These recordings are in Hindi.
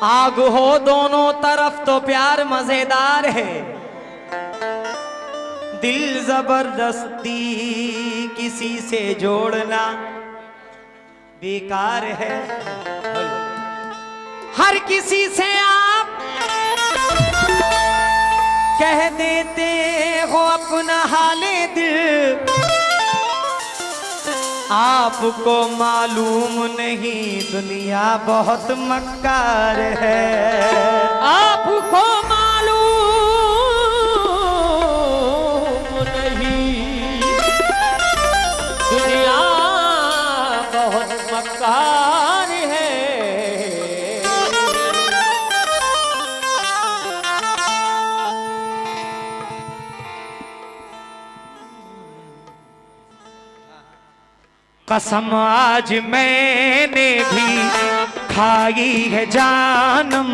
आग हो दोनों तरफ तो प्यार मजेदार है, दिल जबरदस्ती किसी से जोड़ना बेकार है। हर किसी से आप कह देते हो अपना हाले दिल, आपको मालूम नहीं दुनिया बहुत मक्कार है। आपको मालूम नहीं दुनिया बहुत मक्कार है। कसम आज मैंने भी खाई है जानम,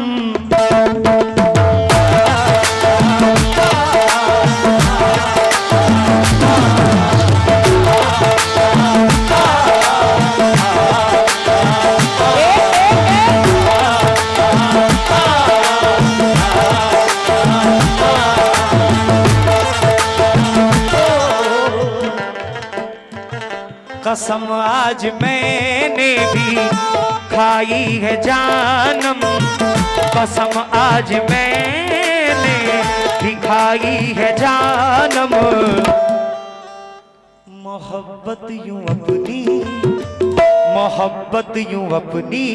कसम आज मैंने भी खाई है जानम, कसम आज मैंने भी खाई है जानम। मोहब्बत यूं अपनी, मोहब्बत यूं अपनी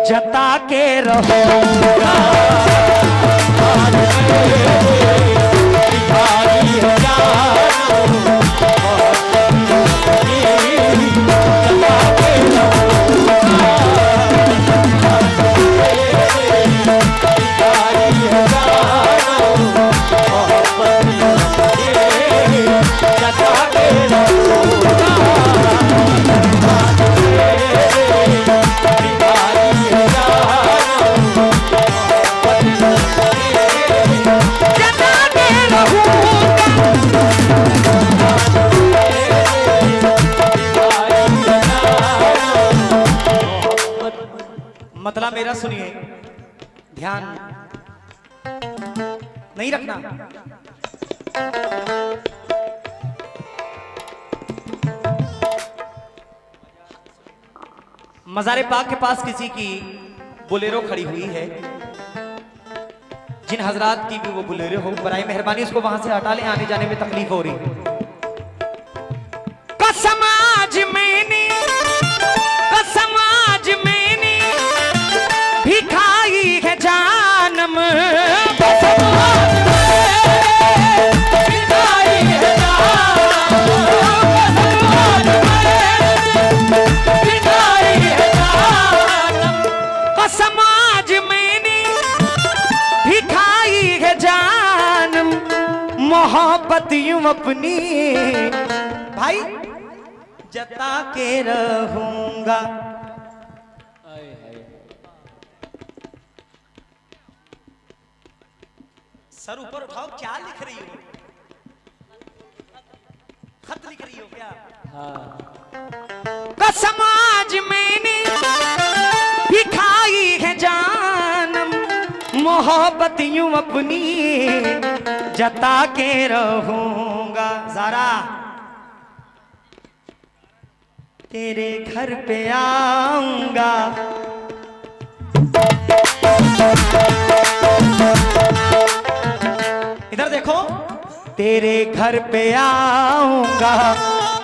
जता के रहूंगा। मतलब मेरा सुनिए, ध्यान नहीं रखना। मज़ारे पाक के पास किसी की बोलेरो खड़ी हुई है, जिन हजरात की भी वो बोलेरो हो, बराए मेहरबानी उसको वहां से हटा लें, आने जाने में तकलीफ हो रही। कसम आज मैंने, कसम आज मैंने भी खाई है जानम, कसम आज मैंने भी खाई है जानम, कसम आज मैंने भी खाई है जानम। मोहब्बत यूं अपनी भाई जता के रहूंगा। सर ऊपर उठाओ, क्या लिख रही हो? खत लिख रही हो क्या? कसम आज मैंने भी खाई है जानम, मोहब्बत यूं अपनी जता के रहूंगा। ज़रा तेरे घर पे आऊंगा, इधर देखो, तेरे घर पे आऊंगा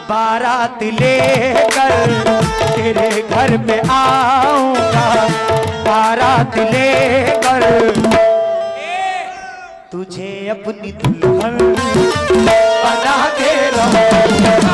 बारात लेकर, तेरे घर पे आऊंगा बारात लेकर, तुझे अपनी दुल्हन बना के रहूंगा।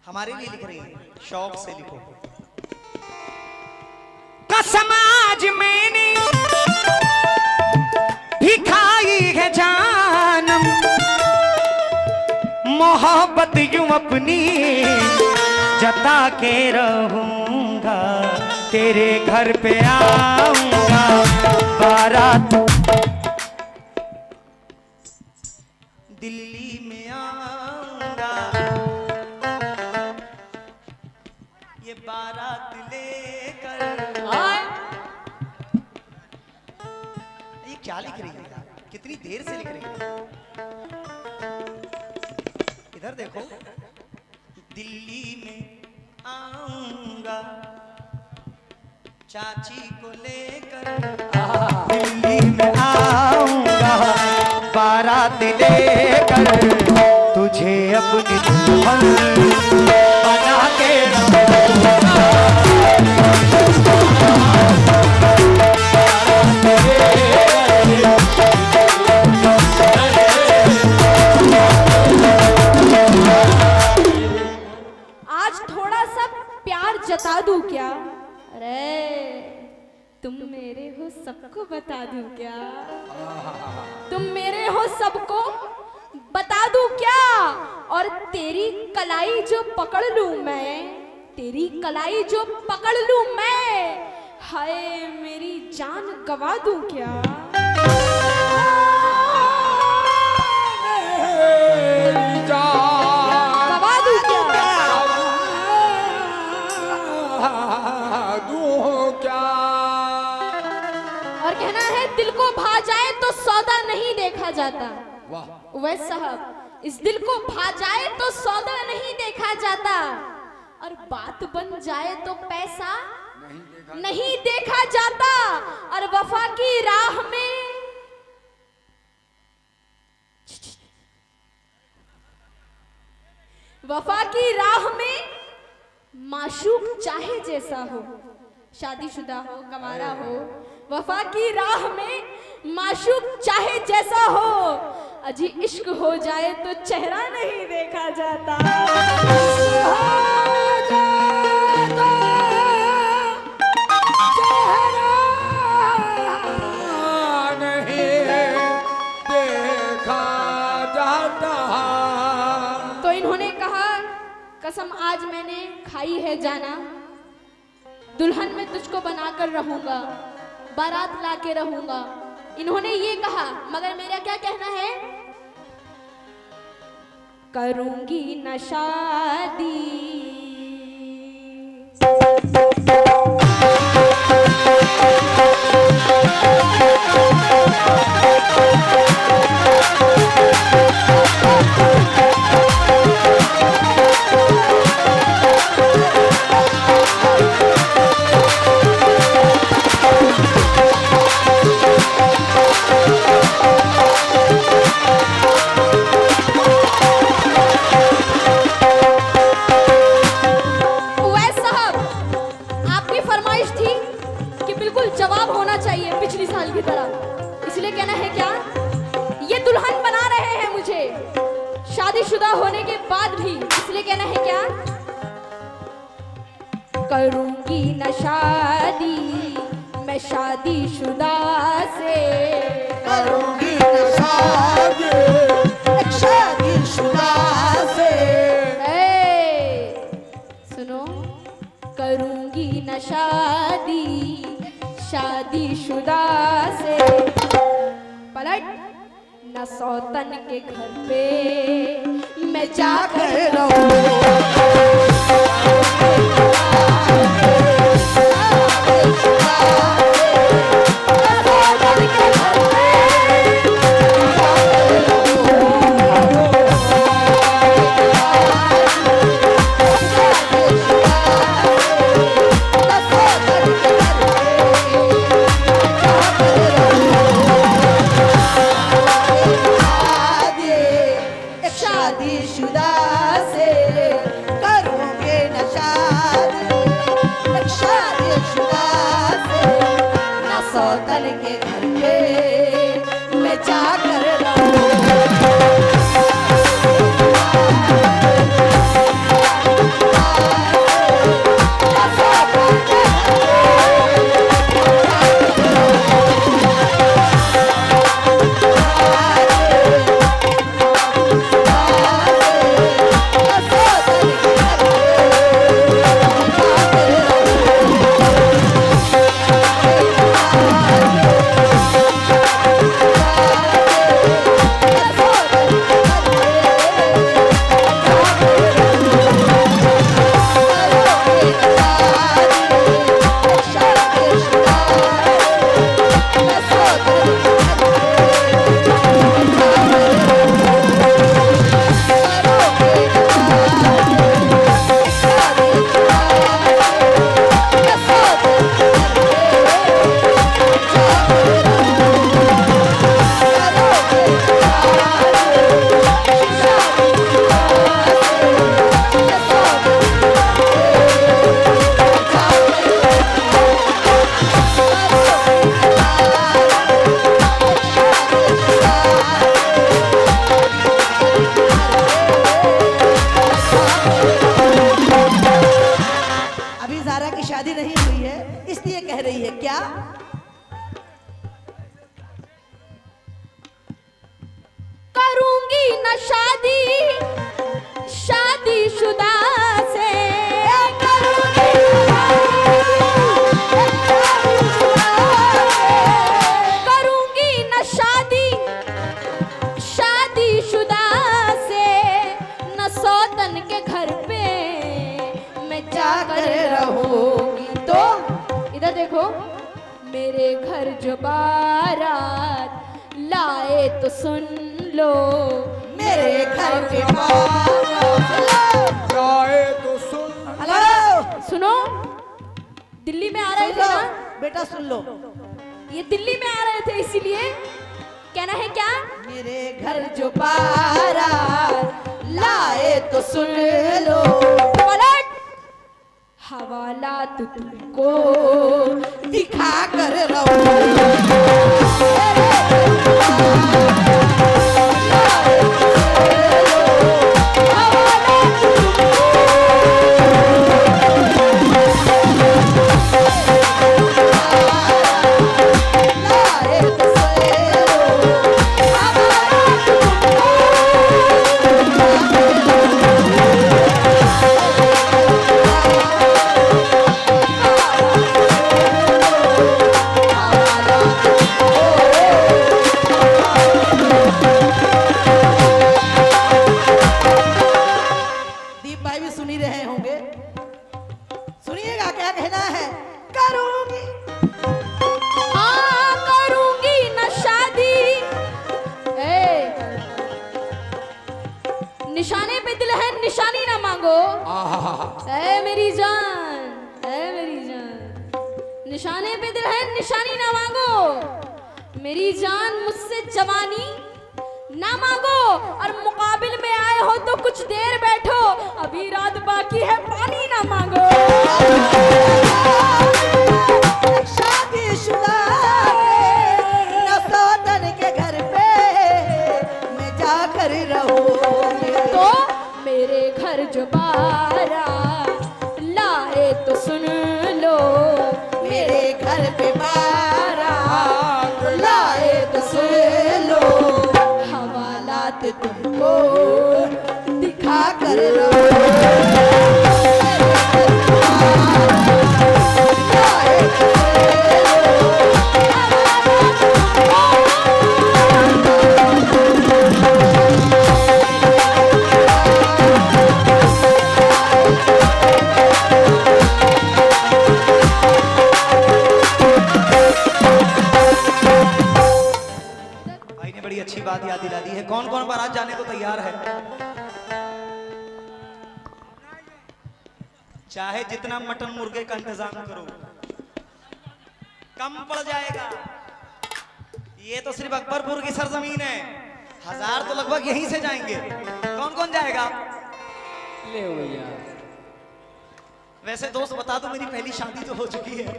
हमारे लिए लिख रही है, शौक से लिखो। कसम आज मैंने भी खाई है जानम, मोहब्बत यूं अपनी जता के रहूंगा, तेरे घर पे आऊंगा बारात, दिल्ली में आऊंगा, ये बारात लेकर। ये क्या लिख रही है? कितनी देर से लिख रही है? इधर देखो, दिल्ली में आऊंगा चाची को लेकर, दिल्ली में आऊंगा बारात लेकर, तुझे अपनी दुल्हन बना के रहूंगा। आज थोड़ा सा प्यार जता दूं क्या? अरे तुम मेरे हो सबको बता दूं क्या? तुम मेरे हो सबको बता दूं क्या? और तेरी कलाई जो पकड़ लूं मैं, तेरी कलाई जो पकड़ लूं मैं, हाय मेरी जान गवा दूं क्या? गवा दूं क्या? और कहना है दिल को भा जाए तो सौदा नहीं देखा जाता। वैस साहब, इस दिल को भा जाए तो सौदा नहीं देखा जाता, और बात बन जाए तो पैसा नहीं देखा जाता, और वफा की राह में वफा की राह में माशूक चाहे जैसा हो, शादीशुदा हो गंवारा हो, वफा की राह में माशूक चाहे जैसा हो, अजी इश्क हो जाए तो चेहरा नहीं देखा जाता। तो इन्होंने कहा कसम आज मैंने खाई है जाना, दुल्हन में तुझको बनाकर रहूंगा, बारात लाके रहूंगा। इन्होंने ये कहा, मगर मेरा क्या कहना है? करूंगी न शादी, शादीशुदा होने के बाद भी, इसलिए कहना है क्या? करूंगी न शादी मैं शादीशुदा से, करूंगी न शादी शादीशुदा से। सुनो, करूंगी न शादी शादीशुदा से, पलट न सौतन के घर पे मैं जाकर रहूं, शादीशुदा से करोगे न शादी, शादीशुदा से न सौतन के घर पे मैं जाकर रहूं। इसलिए कह रही है क्या? करूंगी न शादी शादीशुदा से, करूंगी न शादी शादीशुदा से, न सौतन के घर पे मैं जाकर रहूंगी। तो इधर देखो, मेरे घर जो बारात लाए तो सुन लो, मेरे घर के जाए तो सुन। हेलो, सुनो, दिल्ली में आ रहे थे ना बेटा, सुन लो। ये दिल्ली में आ रहे थे, इसीलिए कहना है क्या? मेरे घर जो बारात लाए तो सुन लो। पलट, हवालात तुमको दिखा कर रहो। निशाने पे दिल है, निशानी ना मांगो। ऐ मेरी जान, ऐ मेरी जान, निशाने पे दिल है, निशानी ना मांगो। मेरी जान, मुझसे जवानी ना मांगो, और मुकाबिल में आए हो तो कुछ देर बैठो, अभी रात बाकी है, पानी ना मांगो। शादीशुदा न सौतन के घर पे मैं जाकर रहूंगी। तो मेरे घर जो बारात लाए तो सुन लो, मेरे घर पे बारात लाए तो सुन लो। हवालात तुमको दिखा कर अच्छी बात याद दिला दी है। कौन कौन बारात जाने को तैयार है? चाहे जितना मटन मुर्गे का इंतजाम करो, कम पड़ जाएगा। ये तो सिर्फ अकबरपुर की सरजमीन है, 1000 तो लगभग यहीं से जाएंगे। कौन कौन जाएगा? ले भैया। वैसे दोस्त बता दो, मेरी पहली शादी तो हो चुकी है।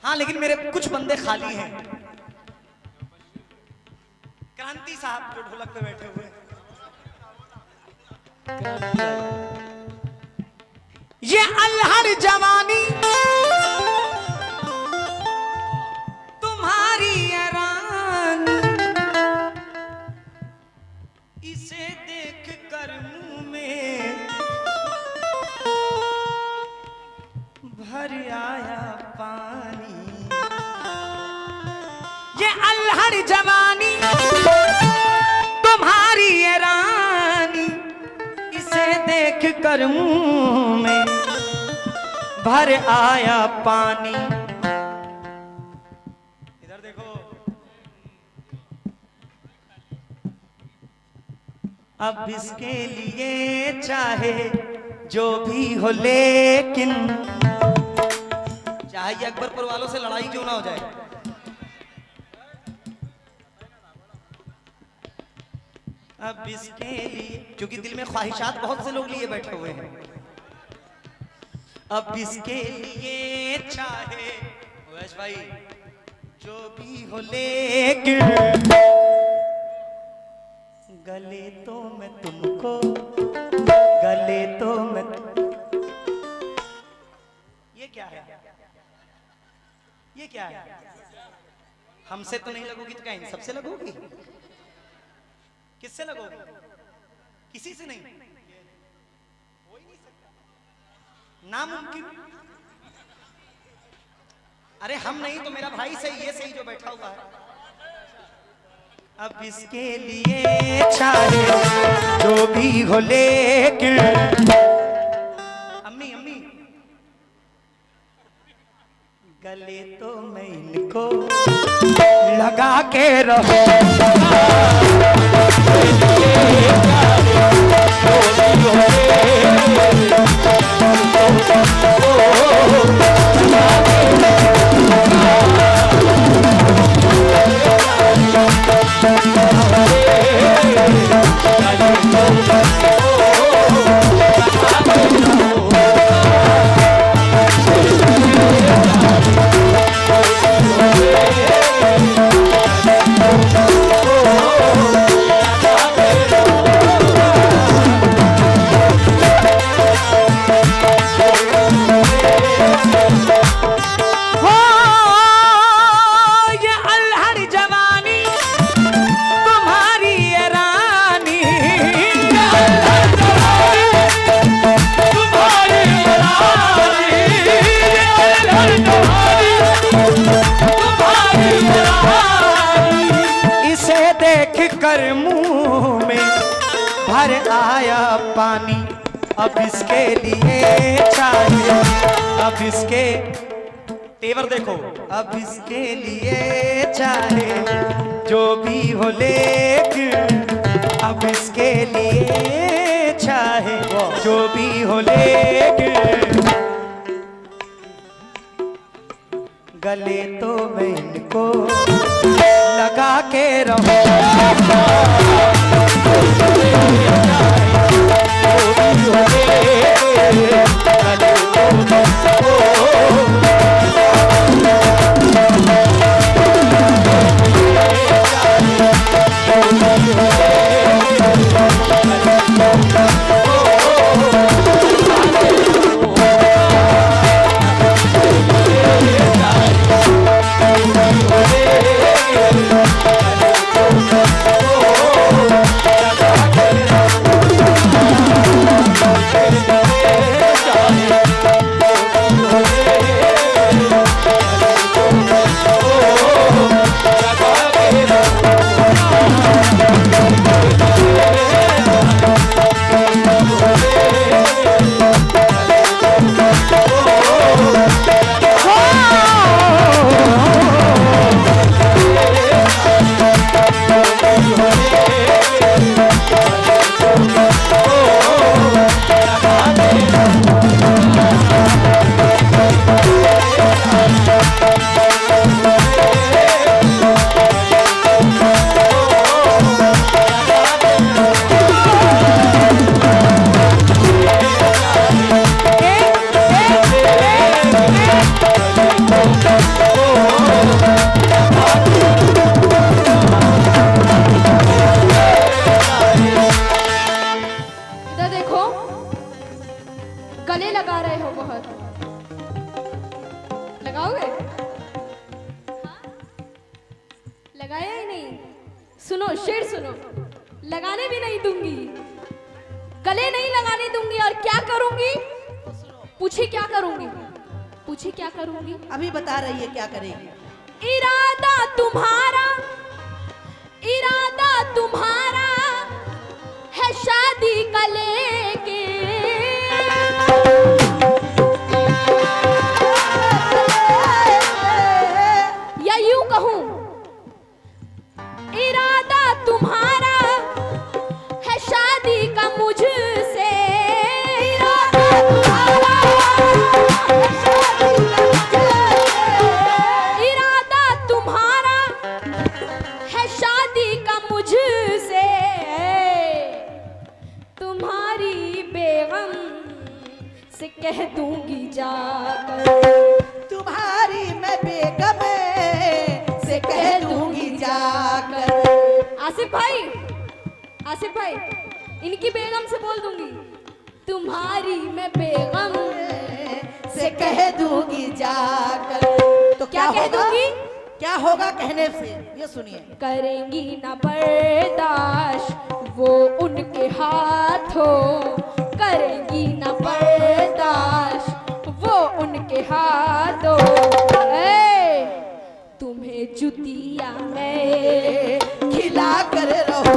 हाँ, लेकिन मेरे कुछ बंदे खाली हैं। क्रांति साहब जो ढोलक पे बैठे हुए, ये अल्हड़ जवानी तुम्हारी रानी, इसे देख कर मुंह में भर आया पानी। ये अल्हड़ जवानी तुम्हारी रानी, इसे देख कर मुंह में भर आया पानी। इधर देखो, अब इसके लिए चाहे जो भी हो, लेकिन चाहे ये अकबरपुर वालों से लड़ाई क्यों ना हो जाए, अब इसके लिए, क्योंकि दिल में ख्वाहिशात बहुत से लोग लिए बैठे हुए हैं, अब इसके लिए चाहे वैश भाई जो भी हो, लेकिन गले तो मैं तुमको, गले तो मैं ये क्या है? हमसे तो नहीं लगोगी तो क्या इन सबसे लगोगी? किससे लगोगी? किसी से नहीं, हो ही नहीं सकता, नामुमकिन। अरे हम नहीं तो मेरा भाई सही, ये सही जो बैठा हुआ है। अब इसके लिए चाहे जो भी हो लेकिन अम्मी अम्मी गले तो मैं इनको लगा के रहूं। मुंह में भर आया पानी, अब इसके लिए चाहिए, अब इसके तेवर देखो, अब इसके लिए चाहे जो भी हो लेकिन, अब इसके लिए चाहे जो भी हो लेकिन गले तो मैं इनको लगा के रहूं। गले लगा रहे हो बहुत, लगाओगे? लगाया ही नहीं। सुनो शेर सुनो, लगाने भी नहीं दूंगी, गले नहीं लगाने दूंगी। और क्या करूंगी? पूछी क्या करूंगी? पूछी क्या करूंगी? अभी बता रही है क्या करेगी। इरादा तुम्हारा, इरादा तुम्हारा है शादी का लेके, या यूं कहूं इरादा तुम्हारा है शादी का मुझसे, इरादा तुम्हारा है शादी का मुझसे, तुम्हारी बेगम से कह दूंगी जाकर, तुम्हारी मैं बेगम से कह दूंगी जाकर। आसिफ भाई, आसिफ भाई, इनकी बेगम से बोल दूंगी, तुम्हारी मैं बेगम से कह दूंगी जाकर। तो क्या कह दूंगी? क्या होगा कहने से, ये सुनिए। करेंगी ना बर्दाश्त वो उनके हाथों, करेंगी ना बर्दाश्त वो उनके हाथों। तुम्हें जुतिया मैं खिला कर रहो।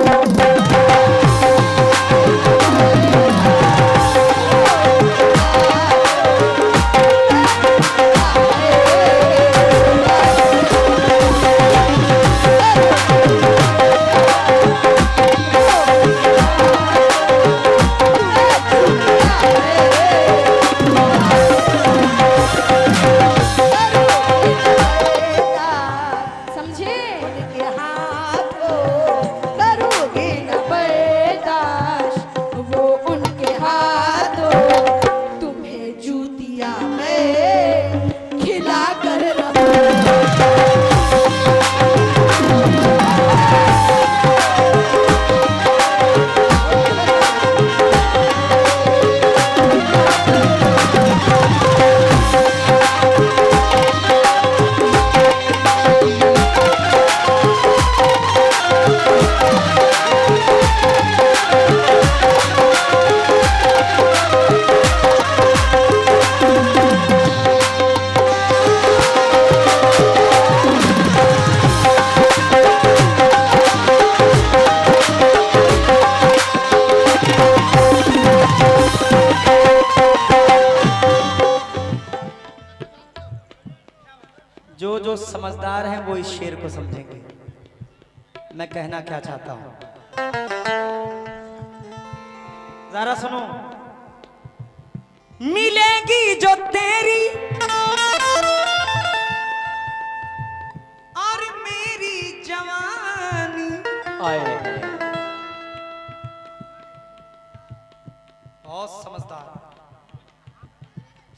जो समझदार हैं वो इस शेर को समझेंगे मैं कहना क्या चाहता हूं। जरा सुनो। मिलेगी जो तेरी और मेरी जवानी। आए बहुत समझदार,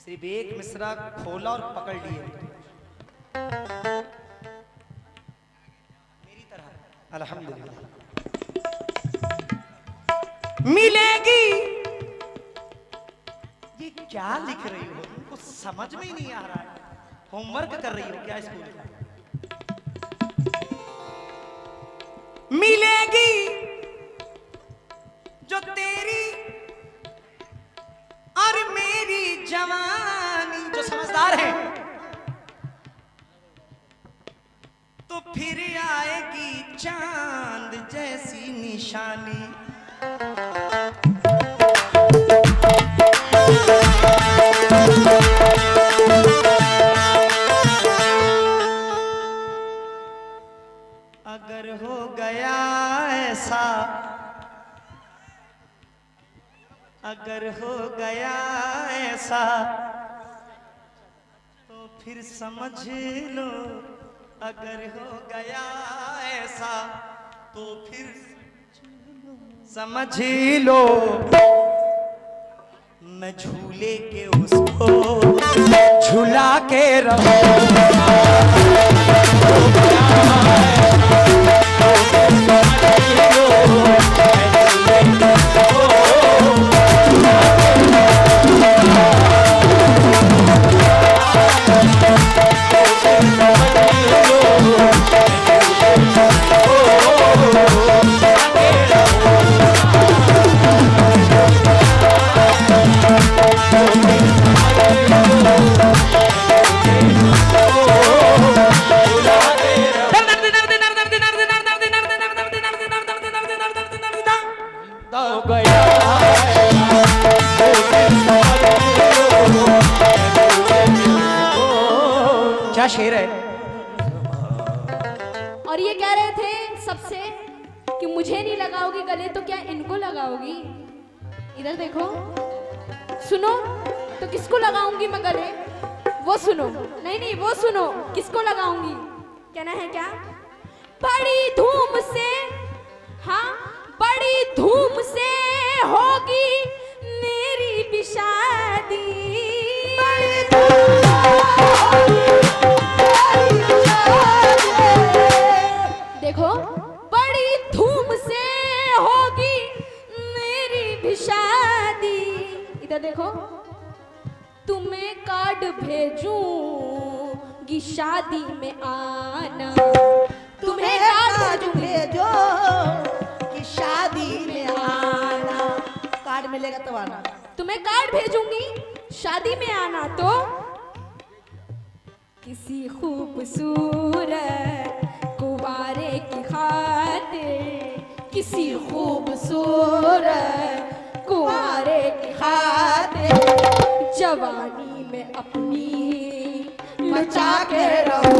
सिर्फ एक मिसरा खोला और पकड़ लिए मेरी तरह। अल्हम्दुलिल्लाह। मिलेगी, ये क्या लिख रही हो? तुमको समझ में ही नहीं आ रहा है। होमवर्क कर रही हो क्या स्कूल का? मिलेगी जो तेरी और मेरी जवानी। जो समझदार है तो फिर आएगी चांद जैसी निशानी। अगर हो गया ऐसा, अगर हो गया ऐसा तो फिर समझ लो। अगर हो गया ऐसा तो फिर समझ लो। मैं झूले के उसको झूला के रहूं। क्या शेर है। और ये कह रहे थे सबसे कि मुझे नहीं लगाओगी गले तो क्या इनको लगाओगी। इधर देखो, सुनो तो किसको लगाऊंगी मैं गले, वो सुनो। नहीं नहीं वो सुनो, किसको लगाऊंगी। कहना है क्या? बड़ी धूम से, हाँ बड़ी धूम से होगी मेरी भी शादी। देखो, बड़ी धूम से होगी मेरी भी शादी। इधर देखो, तुम्हें कार्ड भेजूंगी शादी में आना। तुम्हें कार्ड भेजो कि शादी में आना। कार्ड मिलेगा तब आना। तुम्हें कार्ड भेजूंगी शादी में आना। तो किसी खूबसूरत कुंवारे की खातिर, किसी खूबसूरत कुंवारे की खातिर जवानी में अपनी मचा के रहो।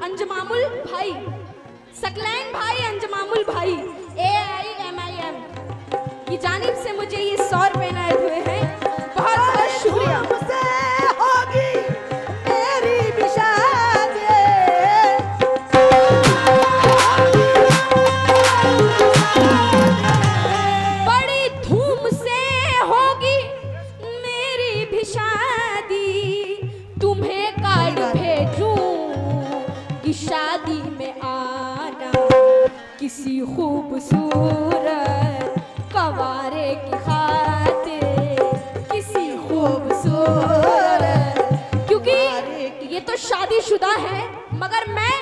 अंजमामुल भाई, सकलैन भाई, अंजमामुल भाई, AIMIM की जानिब से मुझे ये 100 रुपए इनायत हुए हैं। बहुत बहुत शुक्रिया। तुमसे होगी मेरी भी शादी, बड़ी धूम से होगी मेरी भी शादी। तुम्हें कार्ड भेजूं कि शादी में आना। किसी खूबसूरत कंवारे की खातिर, किसी खूबसूरत, क्योंकि ये तो शादीशुदा है, मगर मैं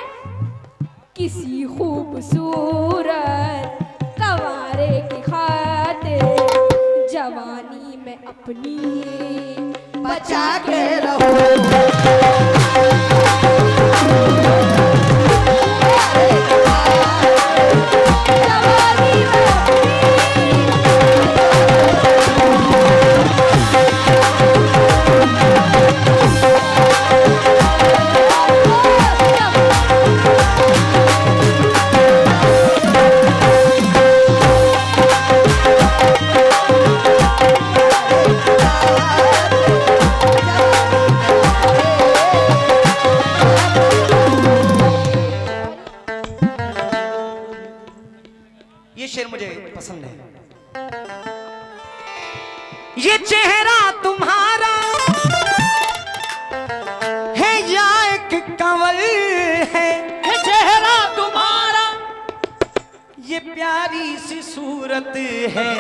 किसी खूबसूरत कंवारे की खातिर जवानी में अपनी बचा के रहो। ये शेर मुझे पसंद है। ये चेहरा तुम्हारा है या एक कंवल है, ये चेहरा तुम्हारा, ये प्यारी सी सूरत है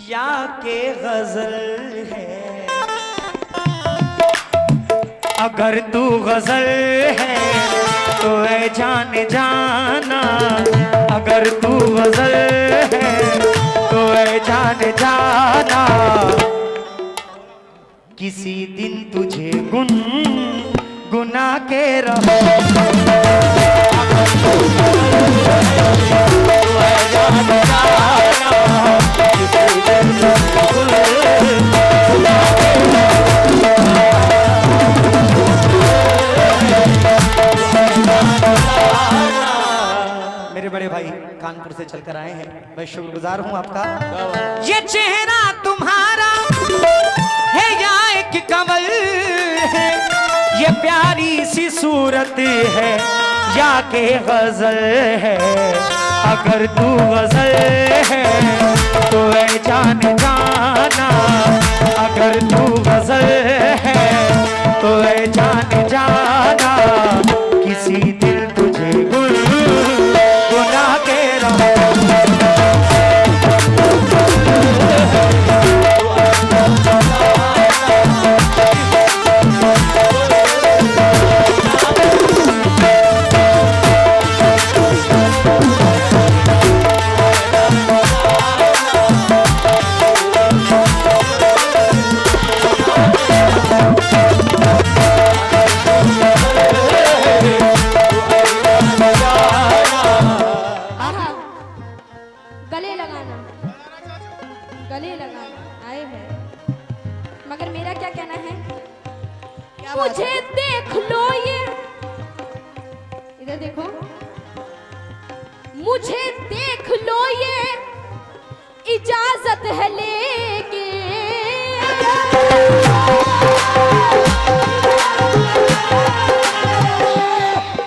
या के गजल है। अगर तू गजल है तो ऐ जान जाना, अगर तू गजल है तो ऐ जान जाना, किसी दिन तुझे गुना के रहो। तो ऐ जान जाना, किसी दिन तुझे गुना के मेरे बड़े भाई कानपुर से चलकर आए हैं, मैं शुक्रगुजार हूं आपका। ये चेहरा तुम्हारा है या एक कमल है, ये प्यारी सी सूरत है या के गजल है। अगर तू गजल है तो ऐ जान जाना, अगर तू गजल है तो ऐ जान जाना, किसी दिल तुझे गुना के रहो। लगाना, गले लगाना आए है। मगर मेरा क्या कहना है, मुझे देख लो ये, इधर देखो, मुझे देख लो ये इजाजत है लेके,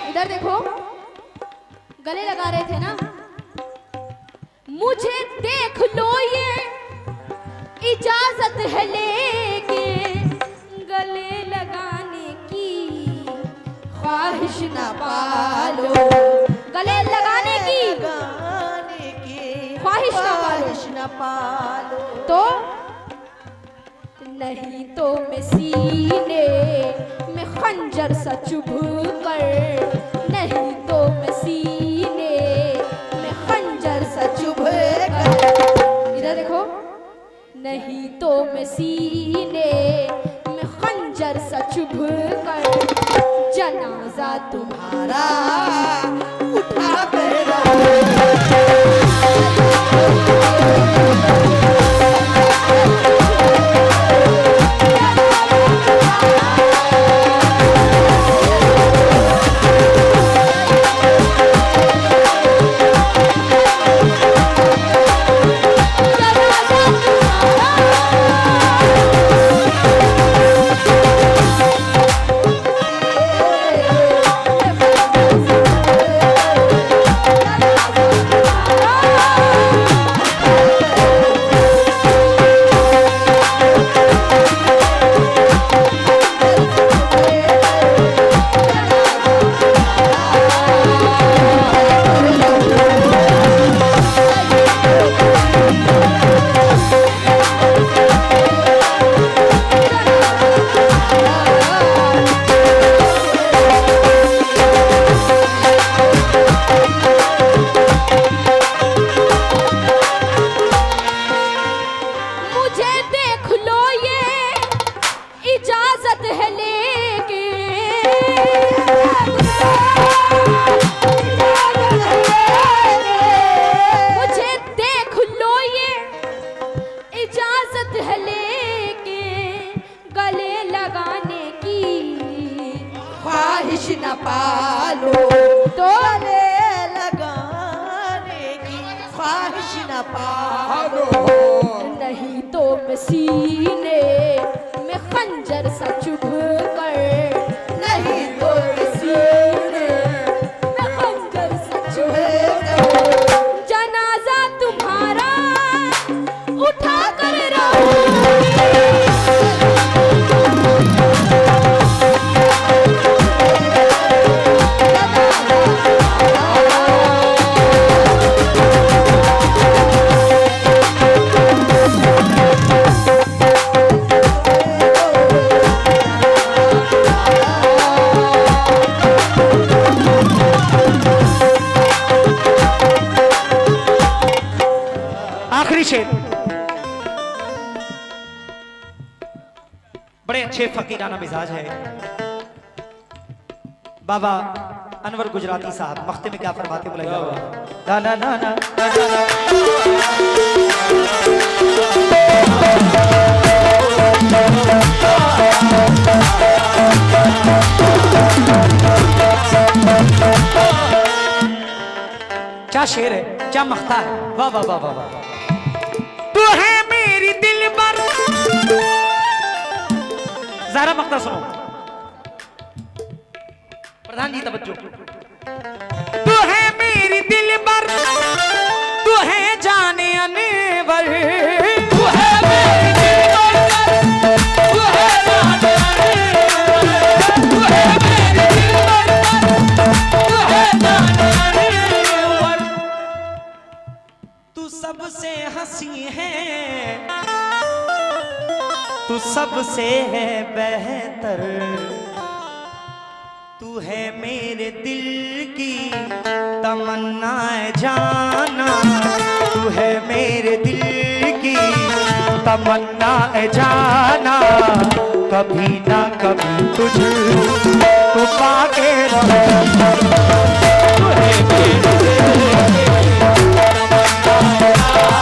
इधर देखो, गले लगा रहे थे ना, मुझे देख लो ये इजाजत है लेके, गले लगाने की ख्वाहिश न पालो, गले लगाने की ख्वाहिश न पालो, तो नहीं तो मैं सीने में खंजर सा चुभ कर, नहीं तो मैं सीने में खंजर सा चुभ कर, इधर देखो, नहीं तो मैं सीने में खंजर सा चुभ कर, जनाजा तुम्हारा उठा कर न पालो, तो लगाने की ख्वाहिश न पालो, नहीं तो मैं सीने में खंजर सा चुभ कर, नहीं तो मैं सीने में खंजर सा चुभ कर, जनाजा तुम्हारा उठा कर बड़े अच्छे फकीराना मिजाज है। बाबा अनवर गुजराती साहब मख्ते में क्या फरमाते बुलाइए। ना ना ना ना क्या शेर है, क्या मख्ता है, वाह वाह वाह वाह वाह। तू है मेरी दिलबर, जरा मख्ता सुनो प्रधान जी, तवज्जो। तू है मेरी दिलबर, तू है जाने अनवर, तू है मेरी दिलबर, तू है जाने अनवर, तू है मेरी दिलबर, तू है जाने अनवर, तू सबसे हंसी है, तू सबसे है बेहतर, तू है मेरे दिल की तमन्नाए जाना, तू है मेरे दिल की तमन्नाए जाना, कभी ना कभी तुझको पाके रहूंगा, तू है मेरे दिल की तमन्नाए जाना।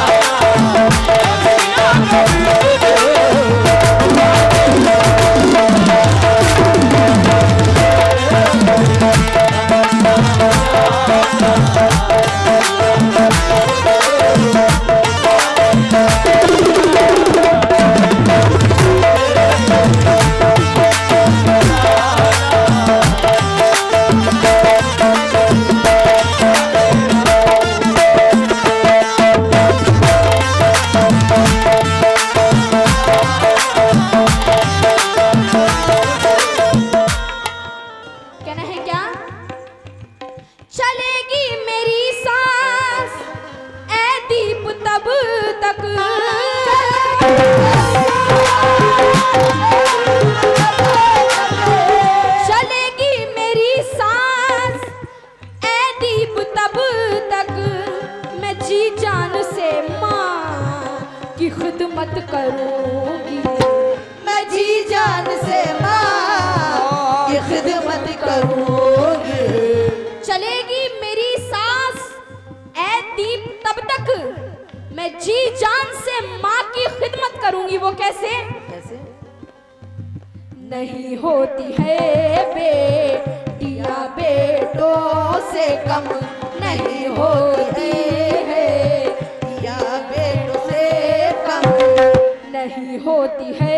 तक चलेगी मेरी सांस ऐ दीप तब तक मैं जी जान से माँ की खिदमत करूंगी। मैं जी जान से माँ की खिदमत करूंगी। चलेगी मेरी सांस ऐ दीप तब तक मैं जी जान से माँ की खिदमत करूंगी। वो कैसे? कैसे? नहीं होती है बेटियां बेटों से कम, नहीं होती है या बेटों से कम, नहीं होती है